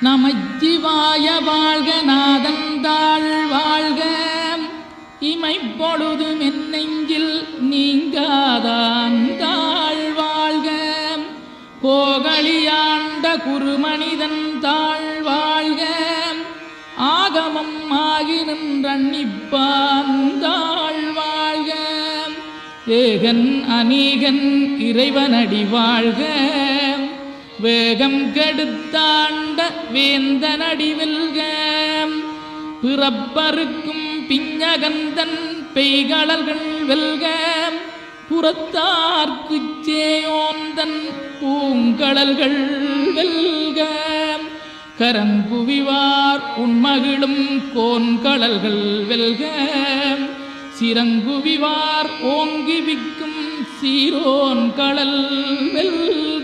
நமச்சிவாய வாழ்க நாதந்தாள் வாழ்க இமைப்பொழுது மென்னெஞ்சில் நீங்காதாந்தாள் வாழ்க கோகலியாண்ட குருமனிதன் தாழ் வாழ்க ஆகமம் ஆகி நின்றன்னிப்பாந்தாள் வாழ்க ஏகன் அநீகன் இறைவனடி வாழ்க வேகம் கெடுத்தாண்ட வேந்தனடி வெல்க பிறப்பருக்கும் பிஞகந்தன் பெய்களர்கள் வெல்க புறத்தார்க்குச் சேயோந்தன் பூங்கடல்கள் வெல்க கரங்குவிவார் உண்மகிழும் கோன்கடல்கள் வெல்க சிறங்குவிவார் ஓங்கி விக்கும் சீரோன் கடல் வெல்க.